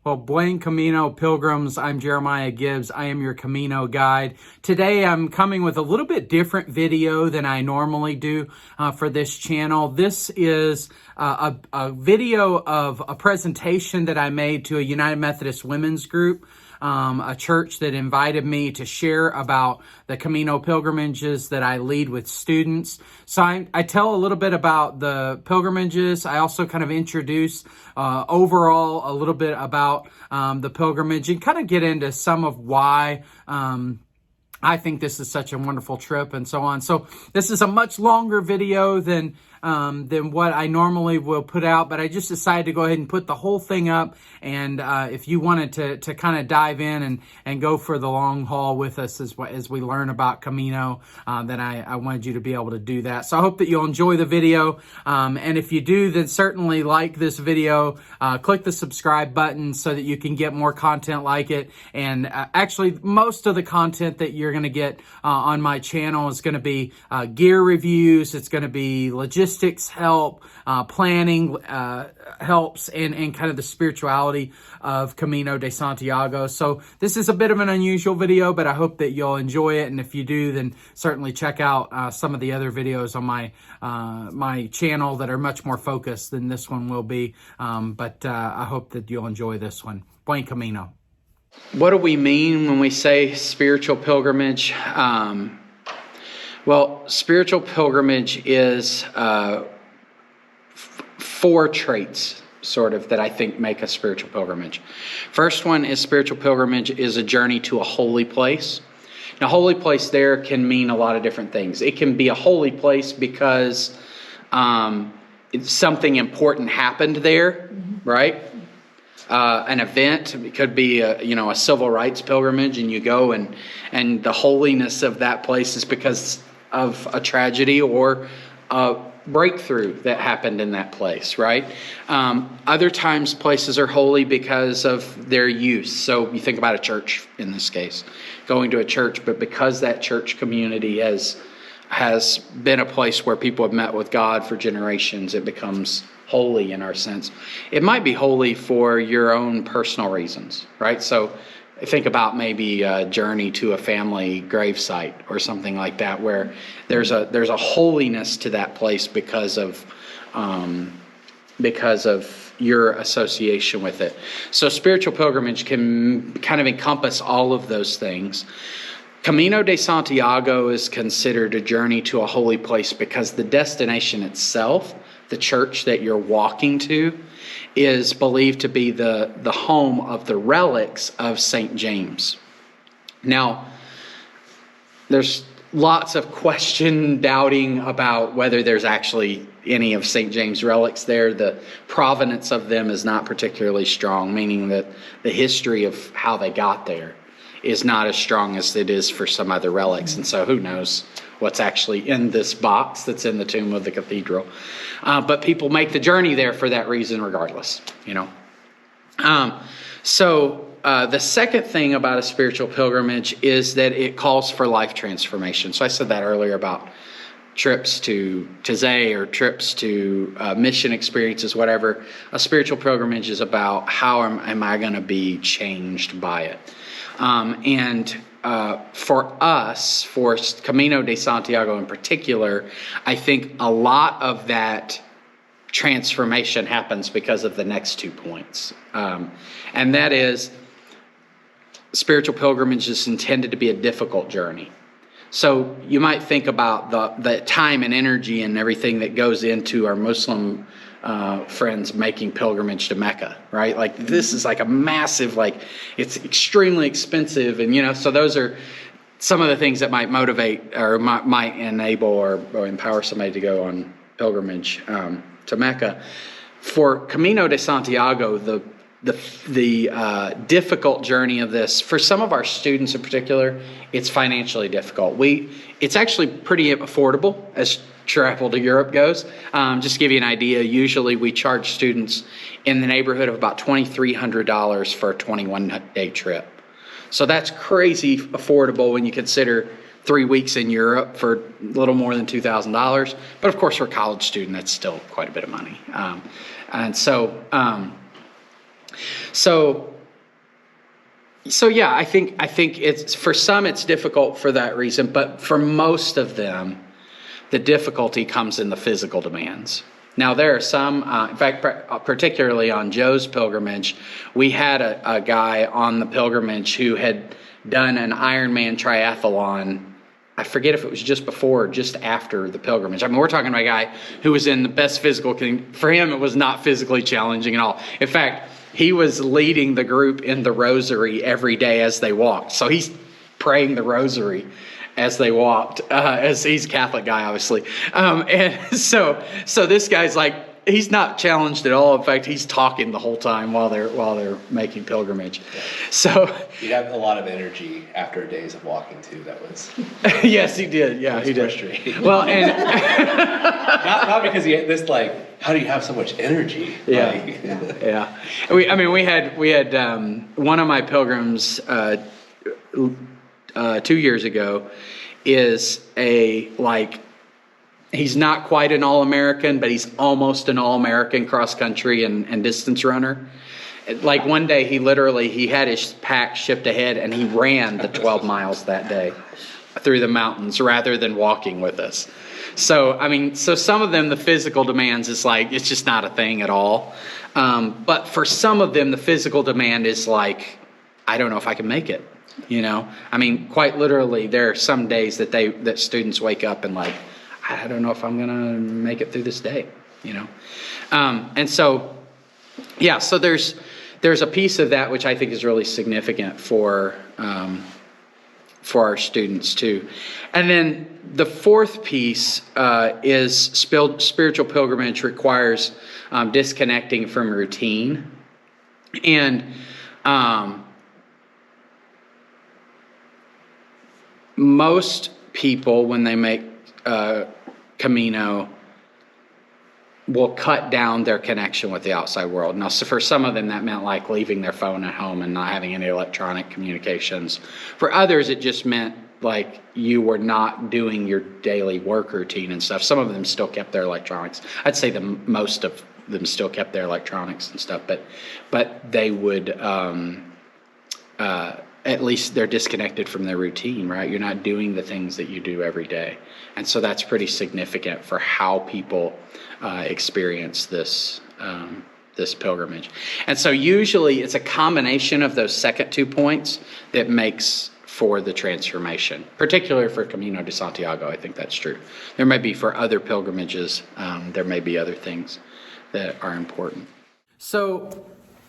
Well, Buen Camino Pilgrims, I'm Jeremiah Gibbs. I am your Camino guide. Today I'm coming with a little bit different video than I normally do for this channel. This is a video of a presentation that I made to a United Methodist Women's group, a church that invited me to share about the Camino pilgrimages that I lead with students. So I tell a little bit about the pilgrimages. I also kind of introduce overall a little bit about the pilgrimage and kind of get into some of why I think this is such a wonderful trip and so on. So this is a much longer video than what I normally will put out, but I just decided to go ahead and put the whole thing up. And if you wanted to kind of dive in and go for the long haul with us as we learn about Camino, then I wanted you to be able to do that. So I hope that you'll enjoy the video. And if you do, then certainly like this video, click the subscribe button so that you can get more content like it. And actually, most of the content that you're going to get on my channel is going to be gear reviews. It's going to be logistics help, planning helps, and kind of the spirituality of Camino de Santiago. So this is a bit of an unusual video, but I hope that you'll enjoy it. And if you do, then certainly check out some of the other videos on my channel that are much more focused than this one will be. But I hope that you'll enjoy this one. Buen Camino. What do we mean when we say spiritual pilgrimage? Well, spiritual pilgrimage is four traits, sort of, that I think make a spiritual pilgrimage. First one is spiritual pilgrimage is a journey to a holy place. Now, holy place there can mean a lot of different things. It can be a holy place because something important happened there, right? An event. It could be a civil rights pilgrimage, and you go and the holiness of that place is because of a tragedy or a breakthrough that happened in that place, right? Other times places are holy because of their use. So you think about a church in this case, going to a church, but because that church community has been a place where people have met with God for generations, it becomes holy in our sense. It might be holy for your own personal reasons, right? So think about maybe a journey to a family gravesite or something like that, where there's a holiness to that place because of your association with it. So spiritual pilgrimage can kind of encompass all of those things. Camino de Santiago is considered a journey to a holy place because the destination itself, the church that you're walking to, is believed to be the home of the relics of St. James. Now, there's lots of doubting about whether there's actually any of St. James' relics there. The provenance of them is not particularly strong, meaning that the history of how they got there is not as strong as it is for some other relics. And so who knows what's actually in this box that's in the tomb of the cathedral. But people make the journey there for that reason regardless, So the second thing about a spiritual pilgrimage is that it calls for life transformation. So I said that earlier about trips to Taizé or trips to mission experiences, whatever. A spiritual pilgrimage is about how am I going to be changed by it. For us, for Camino de Santiago in particular, I think a lot of that transformation happens because of the next 2 points. And that is, spiritual pilgrimage is intended to be a difficult journey. So you might think about the time and energy and everything that goes into our Muslim friends making pilgrimage to Mecca, right? Like this is like a massive, it's extremely expensive. And, so those are some of the things that might motivate or might enable or empower somebody to go on pilgrimage to Mecca. For Camino de Santiago, the difficult journey of this, for some of our students in particular, it's financially difficult. It's actually pretty affordable as travel to Europe goes. Just to give you an idea, usually we charge students in the neighborhood of about $2,300 for a 21-day trip. So that's crazy affordable when you consider 3 weeks in Europe for a little more than $2,000. But of course, for a college student, that's still quite a bit of money. So So yeah, I think it's, for some it's difficult for that reason, but for most of them, the difficulty comes in the physical demands. Now there are some, in fact, particularly on Joe's pilgrimage, we had a guy on the pilgrimage who had done an Ironman triathlon. I forget if it was just before or just after the pilgrimage. I mean, we're talking about a guy who was in the best physical condition. For him, it was not physically challenging at all. In fact, he was leading the group in the rosary every day as they walked. So he's praying the rosary as they walked, as he's a Catholic guy, obviously. And so this guy's like, he's not challenged at all. In fact, he's talking the whole time while they're making pilgrimage. Yeah. So you have a lot of energy after days of walking too. That was yes, he did. Yeah, he did. Frustrating. Well, and not because he had this like, how do you have so much energy? Yeah, Like, yeah. We had one of my pilgrims 2 years ago is he's not quite an All-American, but he's almost an All-American cross-country and distance runner. Like one day he had his pack shipped ahead and he ran the 12 miles that day through the mountains rather than walking with us. So, I mean, some of them, the physical demands is like, it's just not a thing at all. But for some of them, the physical demand is like, I don't know if I can make it, you know? I mean, quite literally, there are some days that students wake up and like, I don't know if I'm going to make it through this day, you know? And so, yeah, so there's a piece of that which I think is really significant for our students too. And then the fourth piece is spiritual pilgrimage requires disconnecting from routine. And most people, when they make Camino, will cut down their connection with the outside world. Now, so for some of them, that meant like leaving their phone at home and not having any electronic communications. For others, it just meant like you were not doing your daily work routine and stuff. Some of them still kept their electronics. I'd say most of them still kept their electronics and stuff, but they would, at least they're disconnected from their routine, right? You're not doing the things that you do every day. And so that's pretty significant for how people experience this pilgrimage. And so usually it's a combination of those second 2 points that makes for the transformation, particularly for Camino de Santiago. I think that's true. There may be for other pilgrimages, there may be other things that are important. So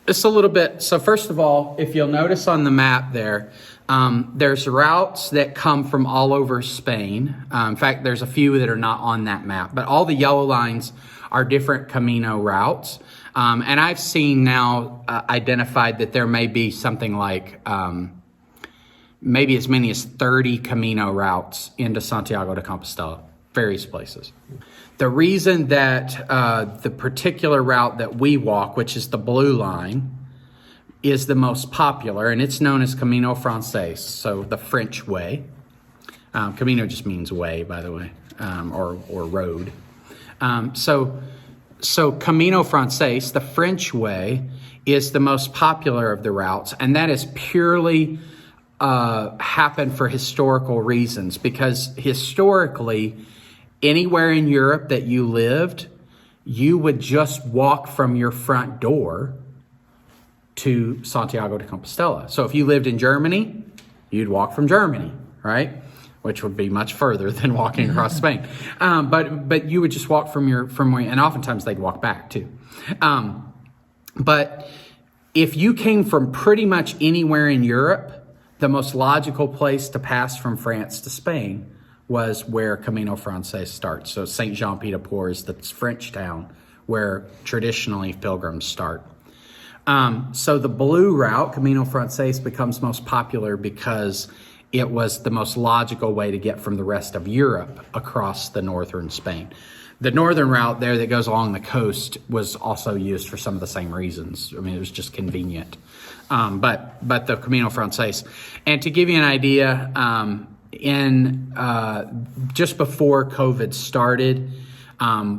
it's a little bit, so first of all, if you'll notice on the map there, there's routes that come from all over Spain. In fact, there's a few that are not on that map, but all the yellow lines are different Camino routes. And I've seen now identified that there may be something like maybe as many as 30 Camino routes into Santiago de Compostela, various places. The reason that the particular route that we walk, which is the blue line, is the most popular, and it's known as Camino Francais, so the French way. Camino just means way, by the way, or road. So Camino Francais, the French way, is the most popular of the routes, and that is purely happened for historical reasons, because historically, anywhere in Europe that you lived, you would just walk from your front door to Santiago de Compostela. So if you lived in Germany, you'd walk from Germany, right? Which would be much further than walking across Spain. But you would just walk from where, and oftentimes they'd walk back too. But if you came from pretty much anywhere in Europe, the most logical place to pass from France to Spain was where Camino Francais starts. So Saint-Jean-Pied-de-Port is the French town where traditionally pilgrims start. So the blue route, Camino Francais, becomes most popular because it was the most logical way to get from the rest of Europe across the northern Spain. The northern route there that goes along the coast was also used for some of the same reasons. I mean, it was just convenient. But the Camino Francais. And to give you an idea, just before COVID started,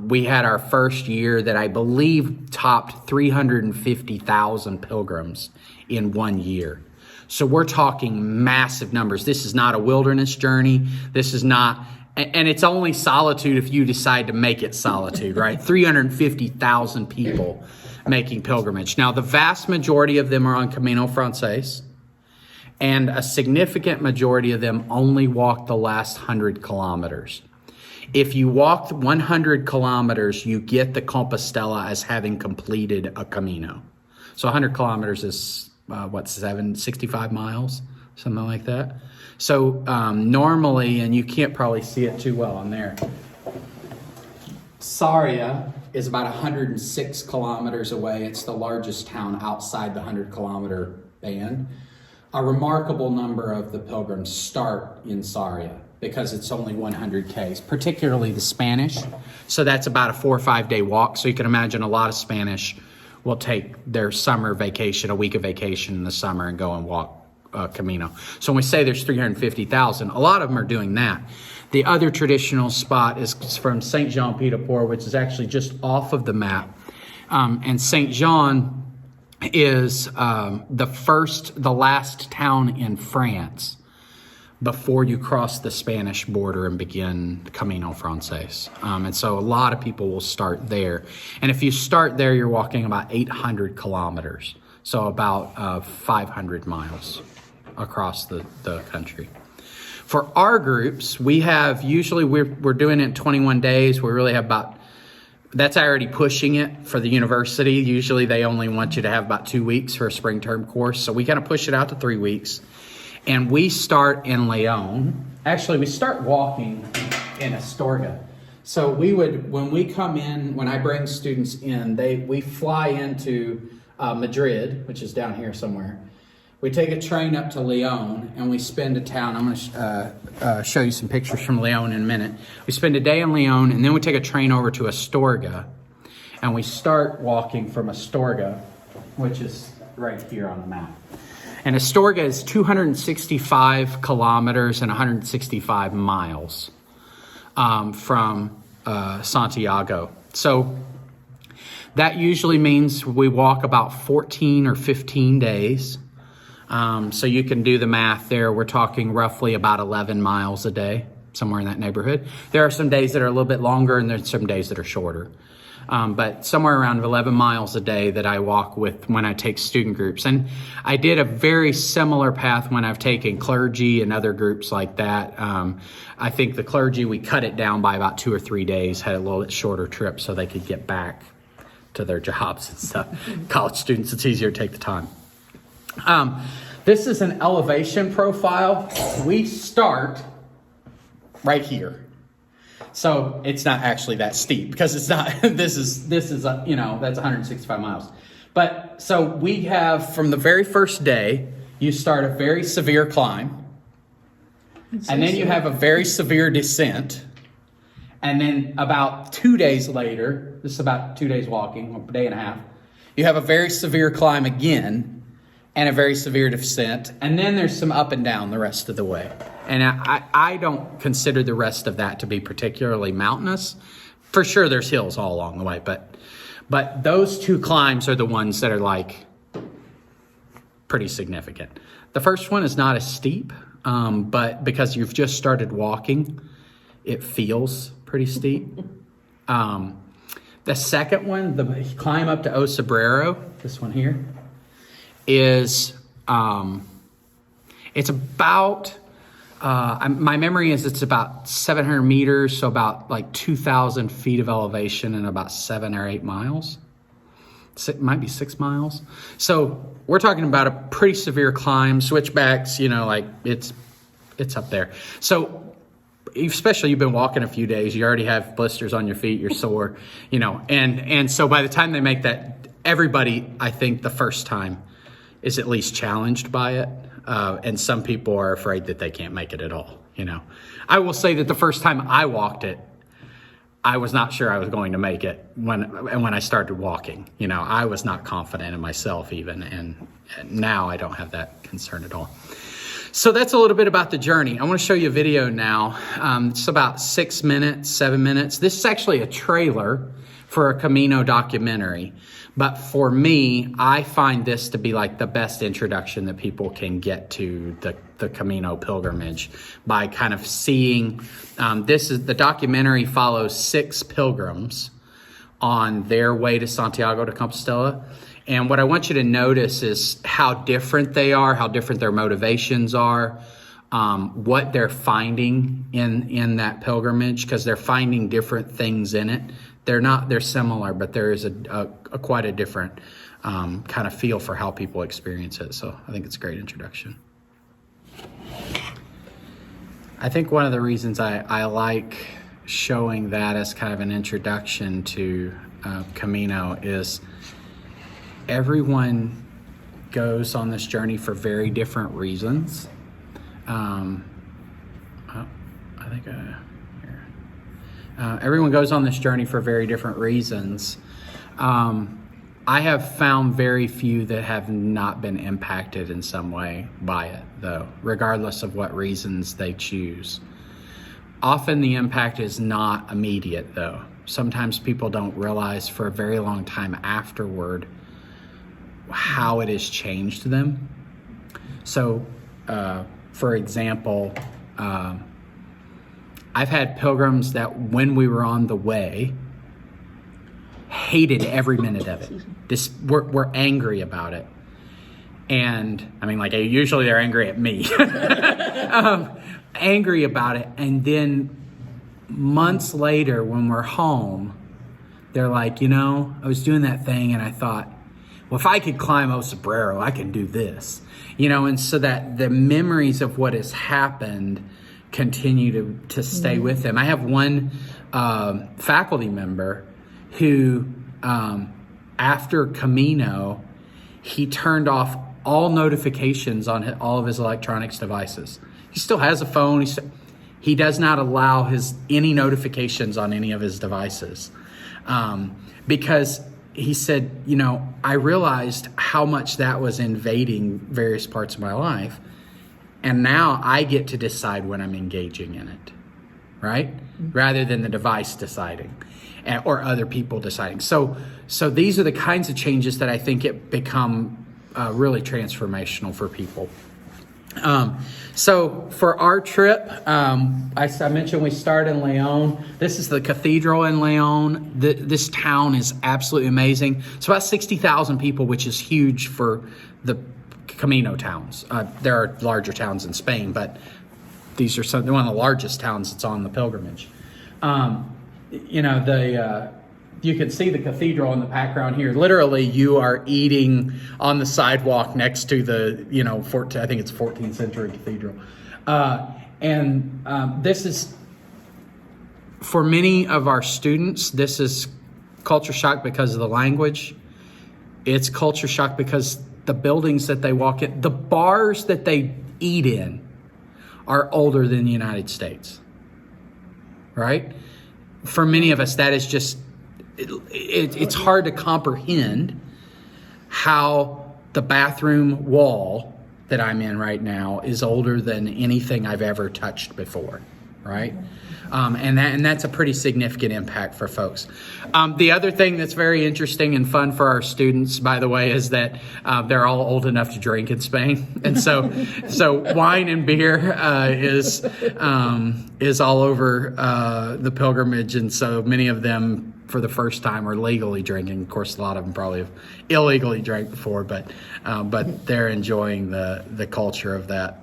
we had our first year that I believe topped 350,000 pilgrims in 1 year. So we're talking massive numbers. This is not a wilderness journey. This is not, and it's only solitude if you decide to make it solitude, right? 350,000 people making pilgrimage. Now, the vast majority of them are on Camino Francais, and a significant majority of them only walk the last 100 kilometers. If you walk 100 kilometers, you get the Compostela as having completed a Camino. So 100 kilometers is, 65 miles? Something like that. So normally, and you can't probably see it too well on there, Sarria is about 106 kilometers away. It's the largest town outside the 100-kilometer band. A remarkable number of the pilgrims start in Sarria because it's only 100 Ks, particularly the Spanish. So that's about a 4 or 5 day walk. So you can imagine a lot of Spanish will take their summer vacation, a week of vacation in the summer, and go and walk Camino. So when we say there's 350,000, a lot of them are doing that. The other traditional spot is from Saint Jean Pied de Port, which is actually just off of the map. And Saint Jean is the last town in France before you cross the Spanish border and begin Camino Francais. And so a lot of people will start there. And if you start there, you're walking about 800 kilometers. So about 500 miles across the country. For our groups, we have, usually we're doing it in 21 days. We really have about, that's already pushing it for the university. Usually they only want you to have about 2 weeks for a spring term course. So we kind of push it out to 3 weeks. And we start in Leon. Actually, we start walking in Astorga. So when we come in, when I bring students in, we fly into Madrid, which is down here somewhere. We take a train up to Leon, and we spend a town. I'm going to show you some pictures from Leon in a minute. We spend a day in Leon, and then we take a train over to Astorga, and we start walking from Astorga, which is right here on the map. And Astorga is 265 kilometers and 165 miles from Santiago. So that usually means we walk about 14 or 15 days. So you can do the math there. We're talking roughly about 11 miles a day, somewhere in that neighborhood. There are some days that are a little bit longer, and there's some days that are shorter. But somewhere around 11 miles a day that I walk with when I take student groups. And I did a very similar path when I've taken clergy and other groups like that. I think the clergy, we cut it down by about 2 or 3 days, had a little bit shorter trip so they could get back to their jobs and stuff. College students, it's easier to take the time. This is an elevation profile. We start right here. So it's not actually that steep because it's not, this is that's 165 miles. But so we have, from the very first day, you start a very severe climb. And then you have a very severe descent. And then about 2 days later, this is about 2 days walking, a day and a half, you have a very severe climb again and a very severe descent. And then there's some up and down the rest of the way. And I don't consider the rest of that to be particularly mountainous. For sure, there's hills all along the way, but those two climbs are the ones that are like pretty significant. The first one is not as steep, but because you've just started walking, it feels pretty steep. The second one, the climb up to Osabrero, this one here, is it's about... my memory is it's about 700 meters, so about like 2,000 feet of elevation and about 7 or 8 miles. It might be 6 miles. So we're talking about a pretty severe climb, switchbacks, it's up there. So especially you've been walking a few days, you already have blisters on your feet, you're sore, and so by the time they make that, everybody, I think the first time is at least challenged by it. And some people are afraid that they can't make it at all. I will say that the first time I walked it, I was not sure I was going to make it when I started walking. I was not confident in myself even, and now I don't have that concern at all. So that's a little bit about the journey. I want to show you a video now. It's about 6 minutes, 7 minutes. This is actually a trailer for a Camino documentary. But for me, I find this to be like the best introduction that people can get to the Camino pilgrimage by kind of seeing, the documentary follows 6 pilgrims on their way to Santiago de Compostela. And what I want you to notice is how different they are, how different their motivations are, what they're finding in that pilgrimage, because they're finding different things in it. They're similar, but there is a quite a different kind of feel for how people experience it. So I think it's a great introduction. I think one of the reasons I like showing that as kind of an introduction to Camino is everyone goes on this journey for very different reasons. Everyone goes on this journey for very different reasons. I have found very few that have not been impacted in some way by it, though, regardless of what reasons they choose. Often the impact is not immediate, though. Sometimes people don't realize for a very long time afterward how it has changed them. So, for example, I've had pilgrims that when we were on the way hated every minute of it. We're angry about it. And I mean, like, usually they're angry at me. Angry about it. And then months later when we're home, they're like, I was doing that thing and I thought, well, if I could climb El Sombrero, I can do this. And so that the memories of what has happened continue to stay with them. I have one faculty member who, after Camino, he turned off all notifications on all of his electronics devices. He still has a phone. He does not allow any notifications on any of his devices, because he said, I realized how much that was invading various parts of my life. And now I get to decide when I'm engaging in it, right? Rather than the device deciding or other people deciding. So these are the kinds of changes that I think it become really transformational for people. So for our trip, I mentioned we start in León. This is the cathedral in León. This town is absolutely amazing. It's about 60,000 people, which is huge for the Camino towns. There are larger towns in Spain, but these are one of the largest towns that's on the pilgrimage. You can see the cathedral in the background here. Literally, you are eating on the sidewalk next to the, I think it's 14th century cathedral. This is, for many of our students, this is culture shock because of the language. It's culture shock because the buildings that they walk in, the bars that they eat in are older than the United States, right? For many of us, that is just, it's hard to comprehend how the bathroom wall that I'm in right now is older than anything I've ever touched before, right? And that's a pretty significant impact for folks. The other thing that's very interesting and fun for our students, by the way, is that they're all old enough to drink in Spain, and so wine and beer is all over the pilgrimage, and so many of them for the first time are legally drinking. Of course, a lot of them probably have illegally drank before, but they're enjoying the culture of that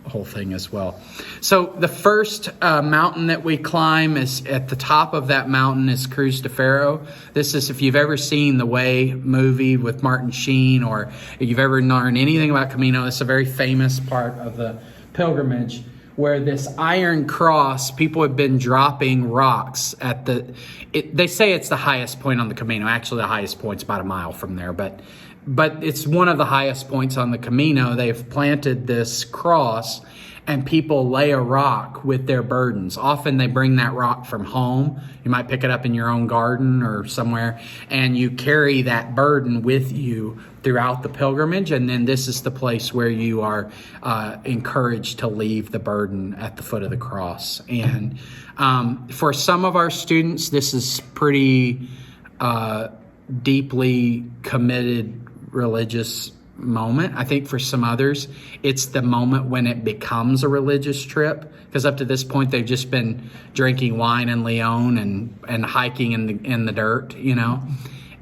whole thing as well. So the first mountain that we climb is at the top of that mountain is Cruz de Ferro. This is, if you've ever seen the Way movie with Martin Sheen, or if you've ever learned anything about Camino, it's a very famous part of the pilgrimage where this iron cross, people have been dropping rocks they say it's the highest point on the Camino. Actually, the highest point's about a mile from there, but but it's one of the highest points on the Camino. They've planted this cross, and people lay a rock with their burdens. Often they bring that rock from home. You might pick it up in your own garden or somewhere, and you carry that burden with you throughout the pilgrimage. And then this is the place where you are encouraged to leave the burden at the foot of the cross. And for some of our students, this is pretty deeply committed religious moment. I think for some others, it's the moment when it becomes a religious trip, because up to this point they've just been drinking wine in Leon and hiking in the dirt, you know.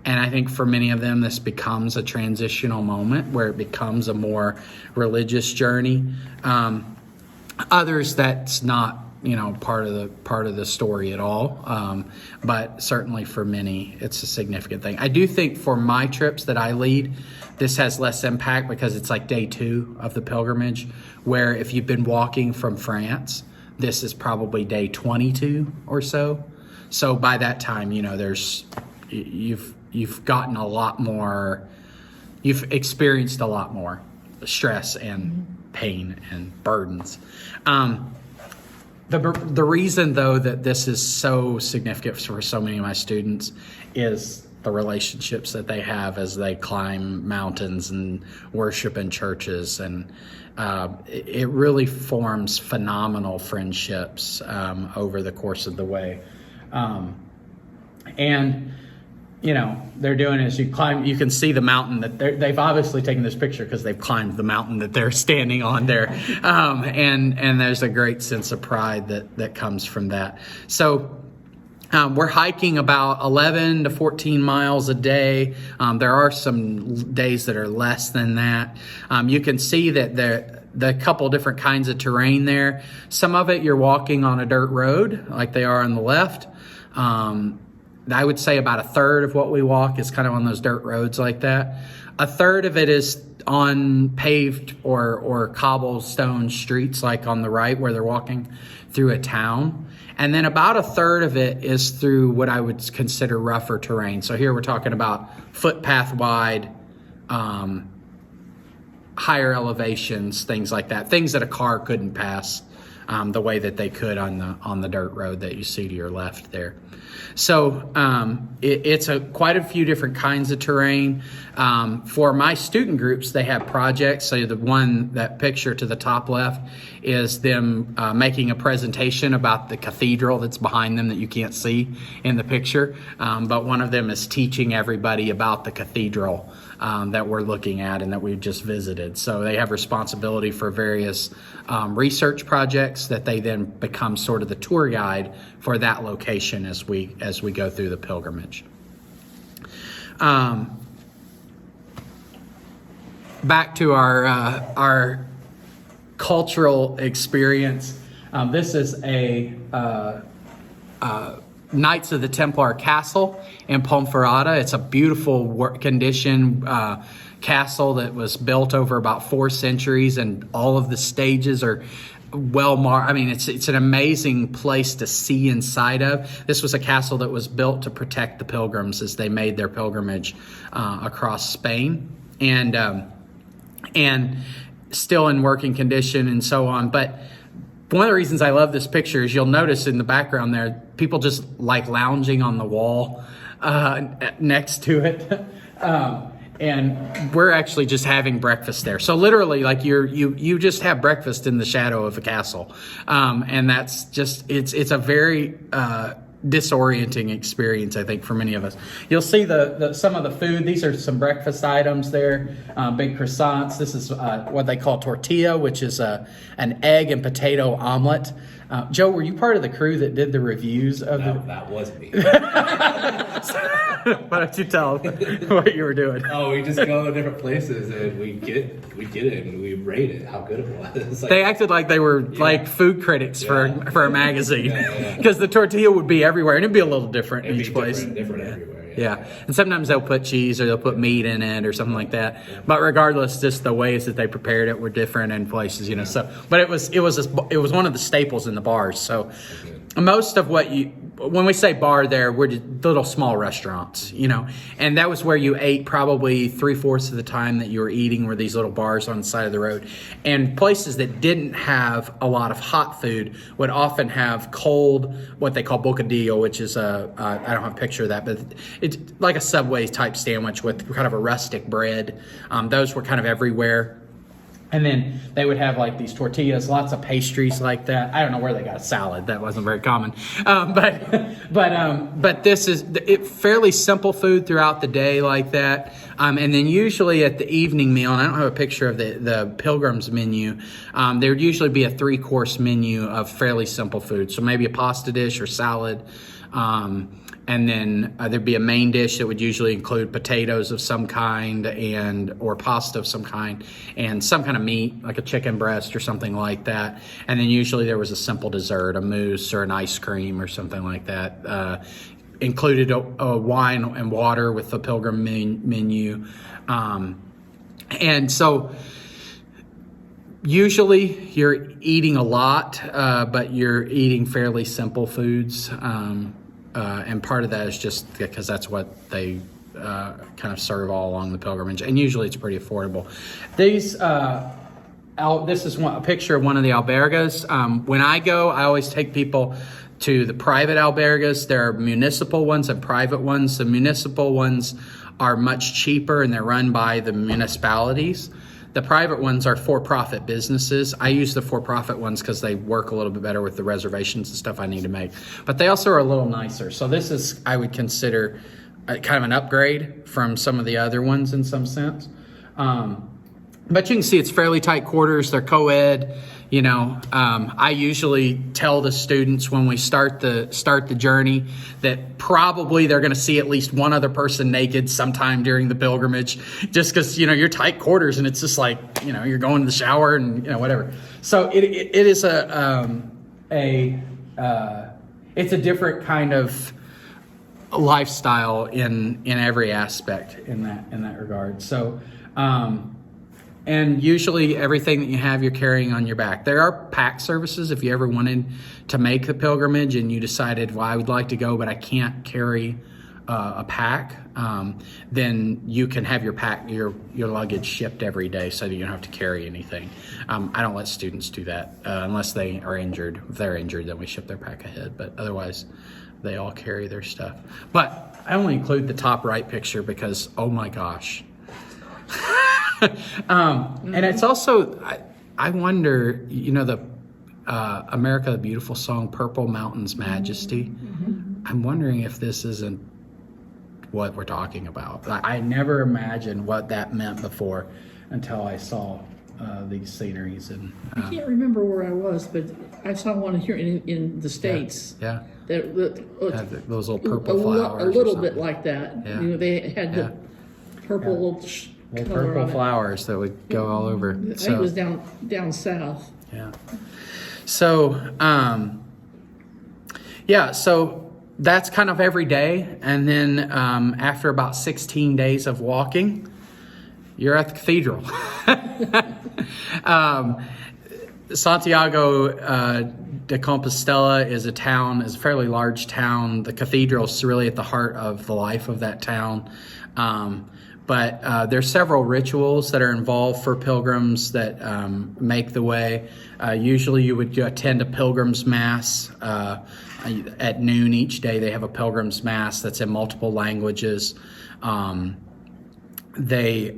And I think for many of them, this becomes a transitional moment where it becomes a more religious journey. Others, that's not, you know, part of the story at all. But certainly for many, it's a significant thing. I do think for my trips that I lead, this has less impact because it's like day 2 of the pilgrimage, where if you've been walking from France, this is probably day 22 or so. So by that time, you know, you've gotten a lot more, you've experienced a lot more stress and pain and burdens. The reason, though, that this is so significant for so many of my students is the relationships that they have as they climb mountains and worship in churches. And it really forms phenomenal friendships over the course of the way. And you know, they're doing is you climb, you can see the mountain that they've obviously taken this picture because they've climbed the mountain that they're standing on there. And there's a great sense of pride that comes from that. So we're hiking about 11 to 14 miles a day. There are some days that are less than that. You can see that the couple different kinds of terrain there. Some of it you're walking on a dirt road like they are on the left. I would say about a third of what we walk is kind of on those dirt roads like that. A third of it is on paved or cobblestone streets like on the right where they're walking through a town. And then about a third of it is through what I would consider rougher terrain. So here we're talking about footpath wide, higher elevations, things like that. Things that a car couldn't pass the way that they could on the dirt road that you see to your left there. So it's quite a few different kinds of terrain. For my student groups, they have projects. So that picture to the top left is them making a presentation about the cathedral that's behind them that you can't see in the picture. But one of them is teaching everybody about the cathedral that we're looking at and that we've just visited. So they have responsibility for various research projects that they then become sort of the tour guide for that location as we go through the pilgrimage. Back to our cultural experience. This is a Knights of the Templar Castle in Ponferrada. It's a beautiful condition castle that was built over about 4 centuries, and all of the stages are well marked. I mean, it's an amazing place to see inside of. This was a castle that was built to protect the pilgrims as they made their pilgrimage across Spain, and still in working condition and so on. But one of the reasons I love this picture is you'll notice in the background there, people just like lounging on the wall next to it. And we're actually just having breakfast there. So literally, like you just have breakfast in the shadow of a castle. And that's just, it's a very disorienting experience, I think, for many of us. You'll see some of the food. These are some breakfast items there. Big croissants. This is what they call tortilla, which is an egg and potato omelet. Joe, were you part of the crew that did the reviews of that was me. Why don't you tell them what you were doing? Oh, we just go to different places and we get it and we rate it, how good it was. They acted like they were like food critics for a magazine, because the tortilla would be everywhere and it'd be a little different in each place. Different everywhere. Yeah, and sometimes they'll put cheese or they'll put meat in it or something like that. Yeah. But regardless, just the ways that they prepared it were different in places, you know. So, but it was one of the staples in the bars. So, most of what when we say bar there, we're just little small restaurants, and that was where you ate probably 3/4 of the time that you were eating were these little bars on the side of the road. And places that didn't have a lot of hot food would often have cold, what they call bocadillo, which is I don't have a picture of that, but it's like a Subway type sandwich with kind of a rustic bread. Those were kind of everywhere. And then they would have like these tortillas, lots of pastries like that. I don't know where they got a salad. That wasn't very common. But this is fairly simple food throughout the day like that. And then usually at the evening meal, and I don't have a picture of the pilgrim's menu, there would usually be a 3-course menu of fairly simple food. So maybe a pasta dish or salad. And then there'd be a main dish that would usually include potatoes of some kind or pasta of some kind and some kind of meat, like a chicken breast or something like that. And then usually there was a simple dessert, a mousse or an ice cream or something like that. Included a wine and water with the pilgrim menu. And so usually you're eating a lot, but you're eating fairly simple foods. And part of that is just because that's what they kind of serve all along the pilgrimage, and usually it's pretty affordable. This is a picture of one of the albergas. When I go, I always take people to the private albergas. There are municipal ones and private ones. The municipal ones are much cheaper, and they're run by the municipalities. The private ones are for-profit businesses. I use the for-profit ones because they work a little bit better with the reservations and stuff I need to make. But they also are a little nicer. So this is, I would consider, kind of an upgrade from some of the other ones in some sense. But you can see it's fairly tight quarters. They're co-ed. I usually tell the students when we start the journey that probably they're going to see at least one other person naked sometime during the pilgrimage, just because you're tight quarters and it's just like you're going to the shower and whatever. So it is it's a different kind of lifestyle in every aspect in that regard. So. And usually everything that you have, you're carrying on your back. There are pack services if you ever wanted to make the pilgrimage and you decided, well, I would like to go, but I can't carry a pack. Then you can have your luggage shipped every day so that you don't have to carry anything. I don't let students do that unless they are injured. If they're injured, then we ship their pack ahead. But otherwise, they all carry their stuff. But I only include the top right picture because, oh my gosh. And it's also, I wonder, the America the Beautiful song, Purple Mountains Majesty. Mm-hmm. I'm wondering if this isn't what we're talking about. I never imagined what that meant before until I saw these sceneries. And I can't remember where I was, but I saw one here in the States. Yeah. That those little purple flowers. A little bit like that. Yeah. They had the purple. Purple flowers that would go all over. I think it was down south. Yeah. So, so that's kind of every day. And then after about 16 days of walking, you're at the cathedral. Santiago de Compostela is a fairly large town. The cathedral is really at the heart of the life of that town. But there's several rituals that are involved for pilgrims that make the way. Usually you would attend a pilgrim's mass at noon each day. They have a pilgrim's mass that's in multiple languages. They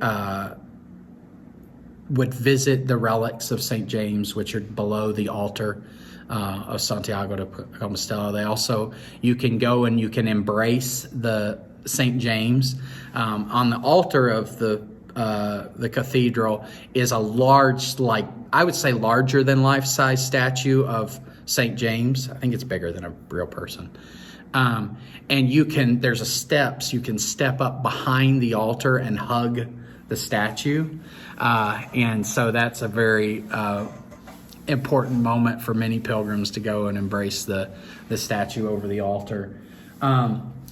would visit the relics of St. James, which are below the altar of Santiago de Compostela. You can go and you can embrace the St. James. On the altar of the cathedral is a large, I would say larger than life-size statue of St. James. I think it's bigger than a real person. And there's steps, you can step up behind the altar and hug the statue. And so that's a very important moment for many pilgrims to go and embrace the statue over the altar.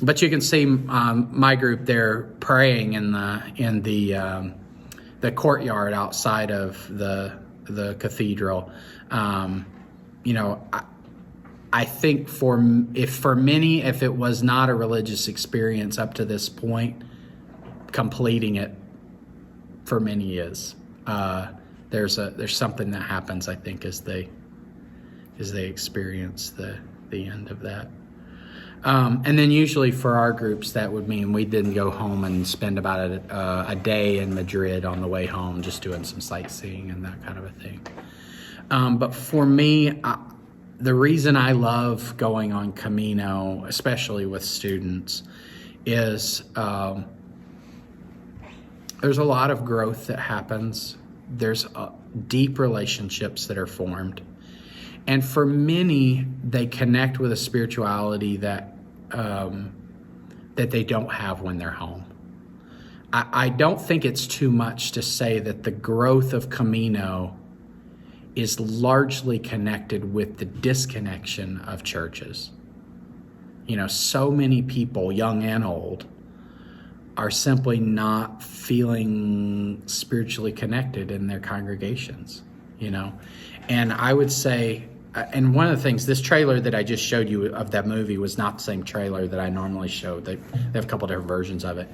But you can see my group there praying in the courtyard outside of the cathedral. I think for many, if it was not a religious experience up to this point, completing it for many is. There's something that happens, I think, as they experience the end of that. And then usually for our groups, that would mean we didn't go home and spend about a day in Madrid on the way home, just doing some sightseeing and that kind of a thing. But for me, the reason I love going on Camino, especially with students, is there's a lot of growth that happens. There's deep relationships that are formed. And for many, they connect with a spirituality that they don't have when they're home. I don't think it's too much to say that the growth of Camino is largely connected with the disconnection of churches. So many people, young and old, are simply not feeling spiritually connected in their congregations, And I would say, and one of the things, this trailer that I just showed you of that movie was not the same trailer that I normally show. They have a couple different versions of it.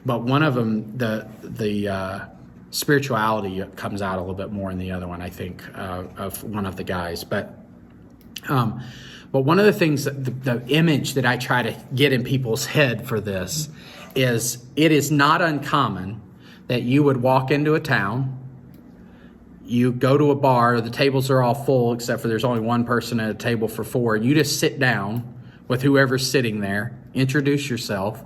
But one of them, the spirituality comes out a little bit more in the other one, I think, of one of the guys. But one of the things, the image that I try to get in people's head for this is, it is not uncommon that you would walk into a town, you go to a bar, the tables are all full except for there's only one person at a table for four, and you just sit down with whoever's sitting there, introduce yourself,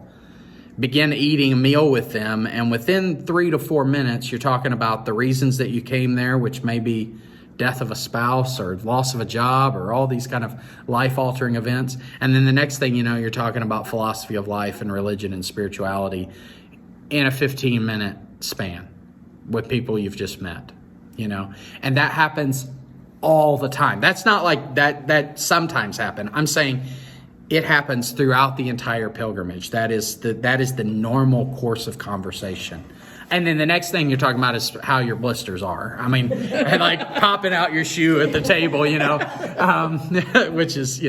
begin eating a meal with them, and within 3 to 4 minutes, you're talking about the reasons that you came there, which may be death of a spouse or loss of a job or all these kind of life-altering events. And then the next thing you know, you're talking about philosophy of life and religion and spirituality in a 15-minute span with people you've just met, And that happens all the time. That's not like that sometimes happen. I'm saying it happens throughout the entire pilgrimage. That is the normal course of conversation. And then the next thing you're talking about is how your blisters are. I mean, like popping out your shoe at the table, which is,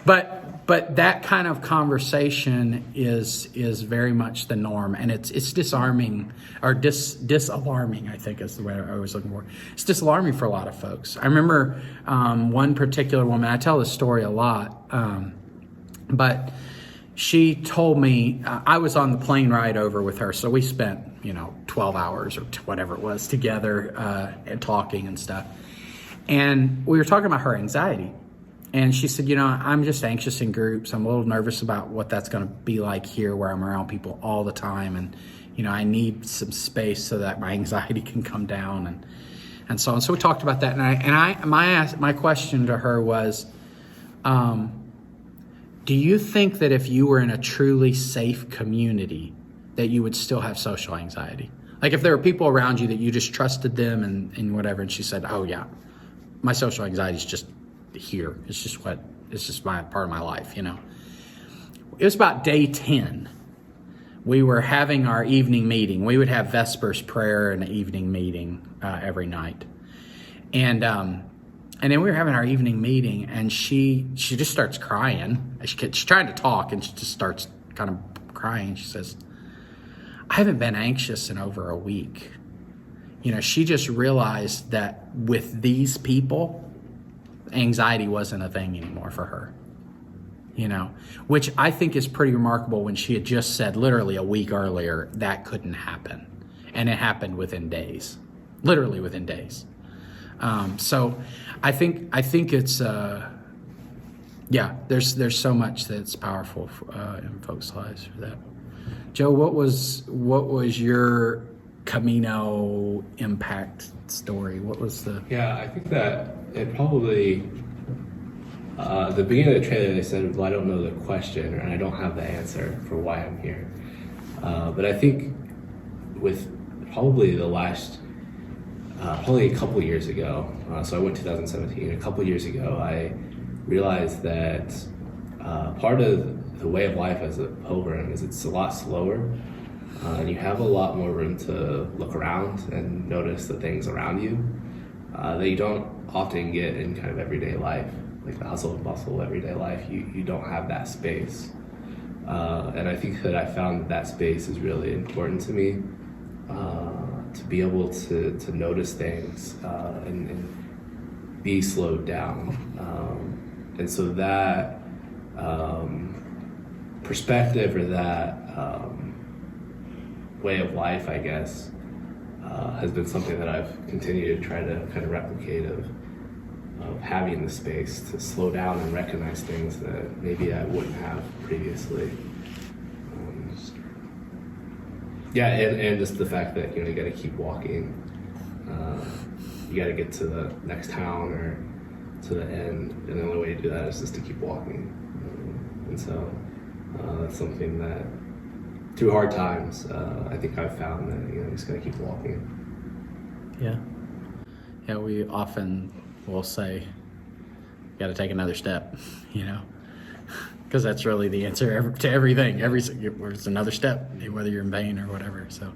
but that kind of conversation is very much the norm, and it's disarming or disalarming, I think is the way I was looking for. It's disalarming for a lot of folks. I remember one particular woman, I tell this story a lot, but she told me, I was on the plane ride over with her, so we spent 12 hours or whatever it was together and talking and stuff. And we were talking about her anxiety. And she said, I'm just anxious in groups. I'm a little nervous about what that's going to be like here where I'm around people all the time. And, I need some space so that my anxiety can come down and so on. So we talked about that. And my question to her was, do you think that if you were in a truly safe community that you would still have social anxiety? Like if there were people around you that you just trusted them and whatever, and she said, oh yeah, my social anxiety is just here. It's just my part of my life, It was about day 10. We were having our evening meeting. We would have Vespers prayer and an evening meeting every night. And then we were having our evening meeting, and she just starts crying. She's trying to talk, and she just starts kind of crying. She says, I haven't been anxious in over a week. She just realized that with these people, anxiety wasn't a thing anymore for her. Which I think is pretty remarkable when she had just said literally a week earlier that couldn't happen. And it happened within days, literally within days. So I think it's, there's so much that's powerful in folks' lives for that. Joe, what was your Camino impact story? What was the... Yeah, I think that it probably, the beginning of the trailer they said, well, I don't know the question and I don't have the answer for why I'm here. But I think with probably the last, probably a couple years ago, so I went 2017, a couple years ago, I realized that part of the way of life as a pilgrim is it's a lot slower. And you have a lot more room to look around and notice the things around you that you don't often get in kind of everyday life. like the hustle and bustle of everyday life, you don't have that space. And I think that I found that space is really important to me, to be able to notice things and be slowed down. And so that perspective, or that way of life, I guess, has been something that I've continued to try to kind of replicate, of having the space to slow down and recognize things that maybe I wouldn't have previously. And just the fact that, you got to keep walking. You got to get to the next town or to the end, and the only way to do that is just to keep walking. And so that's something that, through hard times, I think I've found that, you just got to keep walking. Yeah, we often will say, got to take another step, because that's really the answer to everything. It's another step, whether you're in pain or whatever. So